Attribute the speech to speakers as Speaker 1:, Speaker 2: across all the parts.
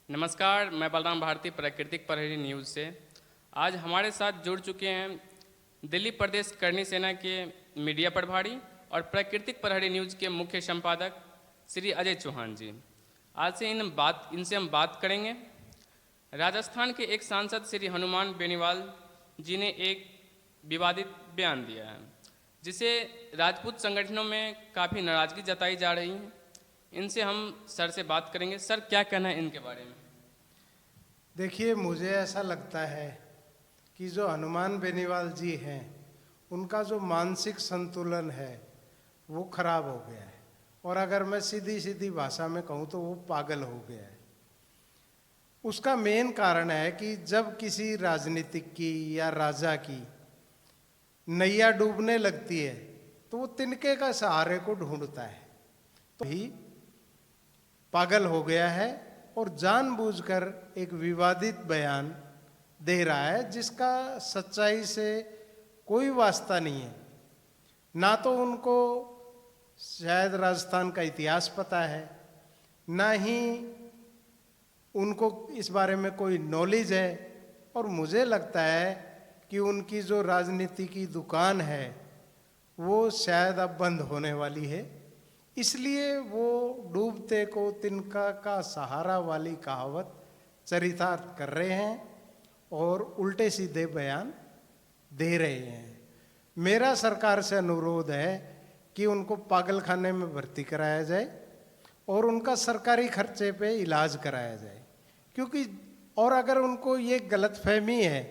Speaker 1: नमस्कार, मैं बलराम भारती प्राकृतिक प्रहरी न्यूज़ से। आज हमारे साथ जुड़ चुके हैं दिल्ली प्रदेश करनी सेना के मीडिया प्रभारी और प्राकृतिक प्रहरी न्यूज़ के मुख्य संपादक श्री अजय चौहान जी। आज से इनसे हम बात करेंगे। राजस्थान के एक सांसद श्री हनुमान बेनीवाल जी ने एक विवादित बयान दिया है, जिसे राजपूत संगठनों में काफ़ी नाराज़गी जताई जा रही है। इनसे हम सर से बात करेंगे। सर, क्या कहना है इनके बारे में?
Speaker 2: देखिए, मुझे ऐसा लगता है कि जो हनुमान बेनीवाल जी हैं, उनका जो मानसिक संतुलन है वो खराब हो गया है। और अगर मैं सीधी सीधी भाषा में कहूँ तो वो पागल हो गया है। उसका मेन कारण है कि जब किसी राजनीतिक की या राजा की नैया डूबने लगती है तो वो तिनके का सहारे को ढूंढता है। तो ही पागल हो गया है और जानबूझकर एक विवादित बयान दे रहा है, जिसका सच्चाई से कोई वास्ता नहीं है। ना तो उनको शायद राजस्थान का इतिहास पता है, ना ही उनको इस बारे में कोई नॉलेज है। और मुझे लगता है कि उनकी जो राजनीति की दुकान है वो शायद अब बंद होने वाली है। इसलिए वो डूबते को तिनका का सहारा वाली कहावत चरितार्थ कर रहे हैं और उल्टे सीधे बयान दे रहे हैं। मेरा सरकार से अनुरोध है कि उनको पागल खाने में भर्ती कराया जाए और उनका सरकारी खर्चे पे इलाज कराया जाए। क्योंकि और अगर उनको ये गलतफहमी है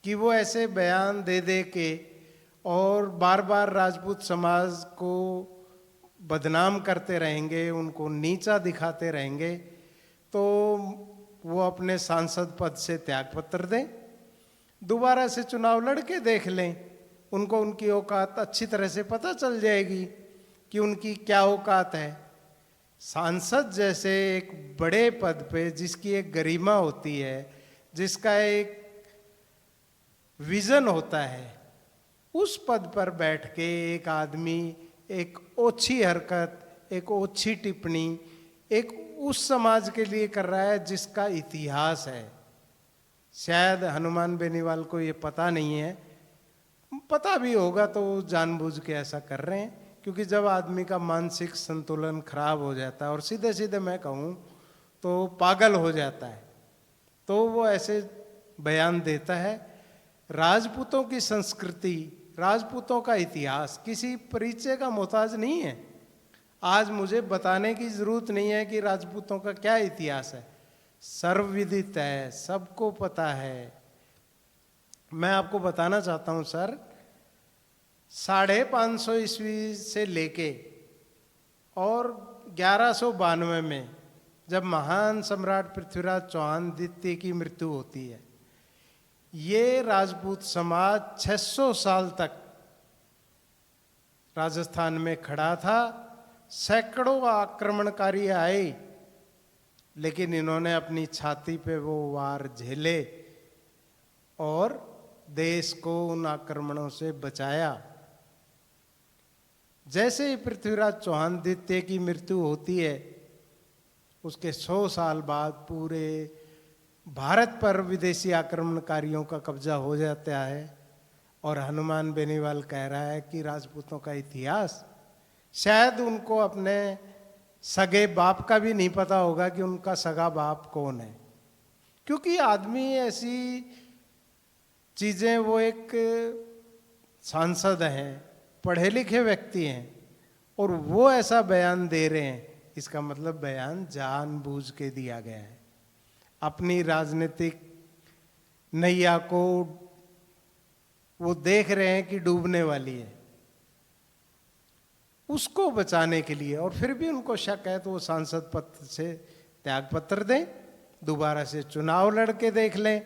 Speaker 2: कि वो ऐसे बयान दे दे के और बार बार राजपूत समाज को बदनाम करते रहेंगे, उनको नीचा दिखाते रहेंगे, तो वो अपने सांसद पद से त्यागपत्र दें, दोबारा से चुनाव लड़के देख लें। उनको उनकी औकात अच्छी तरह से पता चल जाएगी कि उनकी क्या औकात है। सांसद जैसे एक बड़े पद पे, जिसकी एक गरिमा होती है, जिसका एक विजन होता है, उस पद पर बैठ के एक आदमी एक ओछी हरकत, एक ओछी टिप्पणी एक उस समाज के लिए कर रहा है जिसका इतिहास है। शायद हनुमान बेनीवाल को ये पता नहीं है, पता भी होगा तो जानबूझ के ऐसा कर रहे हैं। क्योंकि जब आदमी का मानसिक संतुलन खराब हो जाता है और सीधे सीधे मैं कहूँ तो पागल हो जाता है, तो वो ऐसे बयान देता है। राजपूतों की संस्कृति, राजपूतों का इतिहास किसी परिचय का मोहताज नहीं है। आज मुझे बताने की जरूरत नहीं है कि राजपूतों का क्या इतिहास है, सर्वविदित है, सबको पता है। मैं आपको बताना चाहता हूं सर, 550 ईस्वी से लेके और 1192 में जब महान सम्राट पृथ्वीराज चौहान द्वितीय की मृत्यु होती है, ये राजपूत समाज 600 साल तक राजस्थान में खड़ा था। सैकड़ों आक्रमणकारी आए, लेकिन इन्होंने अपनी छाती पे वो वार झेले और देश को उन आक्रमणों से बचाया। जैसे ही पृथ्वीराज चौहान द्वितीय की मृत्यु होती है, उसके 100 साल बाद पूरे भारत पर विदेशी आक्रमणकारियों का कब्जा हो जाता है। और हनुमान बेनीवाल कह रहा है कि राजपूतों का इतिहास, शायद उनको अपने सगे बाप का भी नहीं पता होगा कि उनका सगा बाप कौन है। क्योंकि आदमी ऐसी चीजें, वो एक सांसद हैं, पढ़े लिखे व्यक्ति हैं, और वो ऐसा बयान दे रहे हैं, इसका मतलब बयान जानबूझ के दिया गया है। अपनी राजनीतिक नैया को वो देख रहे हैं कि डूबने वाली है, उसको बचाने के लिए। और फिर भी उनको शक है तो वो सांसद पद से त्यागपत्र दें, दोबारा से चुनाव लड़के देख लें।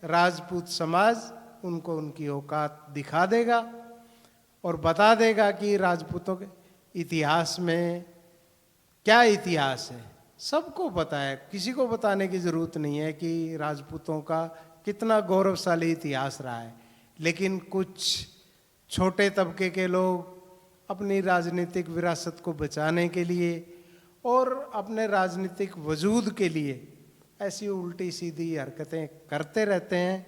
Speaker 2: राजपूत समाज उनको उनकी औकात दिखा देगा और बता देगा कि राजपूतों के इतिहास में क्या इतिहास है। सबको पता है, किसी को बताने की जरूरत नहीं है कि राजपूतों का कितना गौरवशाली इतिहास रहा है। लेकिन कुछ छोटे तबके के लोग अपनी राजनीतिक विरासत को बचाने के लिए और अपने राजनीतिक वजूद के लिए ऐसी उल्टी सीधी हरकतें करते रहते हैं।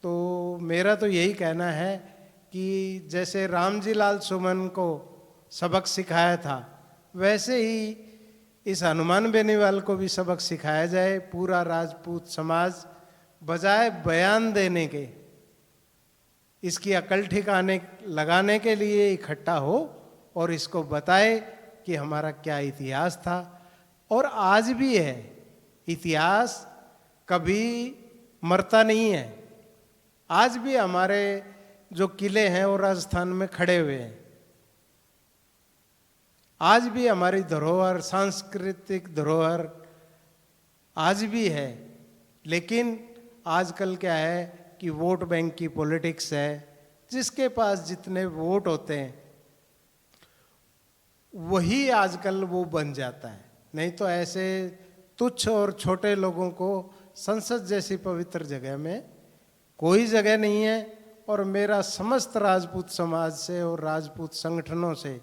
Speaker 2: तो मेरा तो यही कहना है कि जैसे रामजी लाल सुमन को सबक सिखाया था, वैसे ही इस हनुमान बेनीवाल को भी सबक सिखाया जाए। पूरा राजपूत समाज बजाय बयान देने के, इसकी अकल ठिकाने लगाने के लिए इकट्ठा हो और इसको बताए कि हमारा क्या इतिहास था और आज भी है। इतिहास कभी मरता नहीं है। आज भी हमारे जो किले हैं वो राजस्थान में खड़े हुए हैं। आज भी हमारी धरोहर, सांस्कृतिक धरोहर आज भी है। लेकिन आजकल क्या है कि वोट बैंक की पॉलिटिक्स है। जिसके पास जितने वोट होते हैं वही आजकल वो बन जाता है। नहीं तो ऐसे तुच्छ और छोटे लोगों को संसद जैसी पवित्र जगह में कोई जगह नहीं है। और मेरा समस्त राजपूत समाज से और राजपूत संगठनों से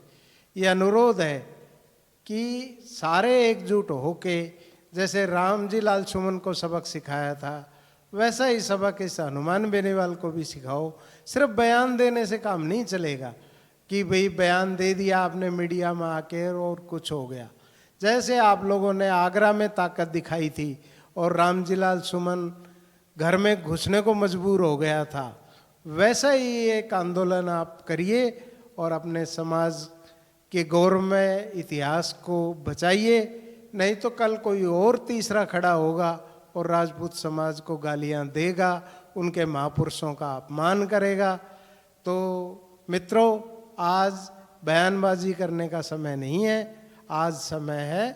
Speaker 2: ये अनुरोध है कि सारे एकजुट होके, जैसे रामजी लाल सुमन को सबक सिखाया था वैसा ही सबक इस हनुमान बेनीवाल को भी सिखाओ। सिर्फ बयान देने से काम नहीं चलेगा कि भाई बयान दे दिया आपने मीडिया में आके और कुछ हो गया। जैसे आप लोगों ने आगरा में ताकत दिखाई थी और रामजी लाल सुमन घर में घुसने को मजबूर हो गया था, वैसा ही एक आंदोलन आप करिए और अपने समाज के गौरवमय इतिहास को बचाइए। नहीं तो कल कोई और तीसरा खड़ा होगा और राजपूत समाज को गालियां देगा, उनके महापुरुषों का अपमान करेगा। तो मित्रों, आज बयानबाजी करने का समय नहीं है, आज समय है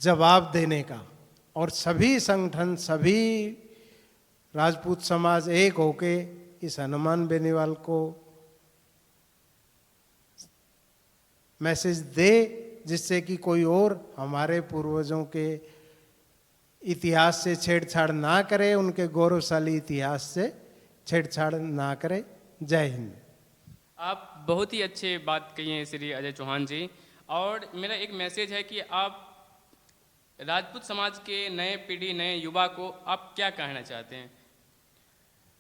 Speaker 2: जवाब देने का। और सभी संगठन, सभी राजपूत समाज एक होके इस हनुमान बेनीवाल को मैसेज दे, जिससे कि कोई और हमारे पूर्वजों के इतिहास से छेड़छाड़ ना करे, उनके गौरवशाली इतिहास से छेड़छाड़ ना करे। जय हिंद।
Speaker 1: आप बहुत ही अच्छे बात कही हैं श्री अजय चौहान जी। और मेरा एक मैसेज है कि आप राजपूत समाज के नए पीढ़ी, नए युवा को आप क्या कहना चाहते हैं?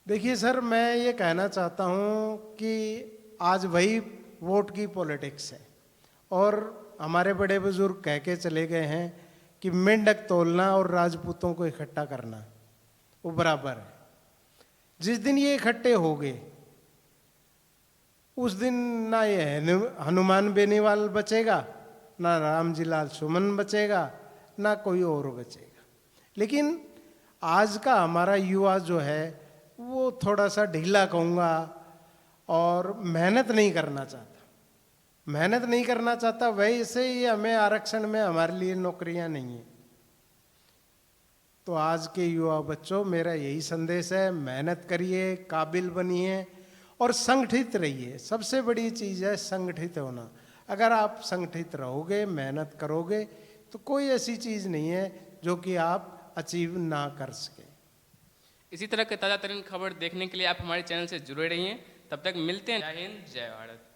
Speaker 2: देखिए सर, मैं ये कहना चाहता हूँ कि आज वही वोट की पॉलिटिक्स है और हमारे बड़े बुजुर्ग कह के चले गए हैं कि मेंढक तोलना और राजपूतों को इकट्ठा करना वो बराबर है। जिस दिन ये इकट्ठे हो गए उस दिन ना ये हनुमान बेनीवाल बचेगा, ना रामजी लाल सुमन बचेगा, ना कोई और बचेगा। लेकिन आज का हमारा युवा जो है वो थोड़ा सा ढीला कहूँगा और मेहनत नहीं करना चाहता। वैसे ही हमें आरक्षण में हमारे लिए नौकरियां नहीं है। तो आज के युवा बच्चों, मेरा यही संदेश है, मेहनत करिए, काबिल बनिए और संगठित रहिए। सबसे बड़ी चीज़ है संगठित होना। अगर आप संगठित रहोगे, मेहनत करोगे, तो कोई ऐसी चीज़ नहीं है जो कि आप अचीव ना कर सके।
Speaker 1: इसी तरह के ताज़ा तरीन खबर देखने के लिए आप हमारे चैनल से जुड़े रहिए। तब तक मिलते हैं। जय हिंद, जय भारत।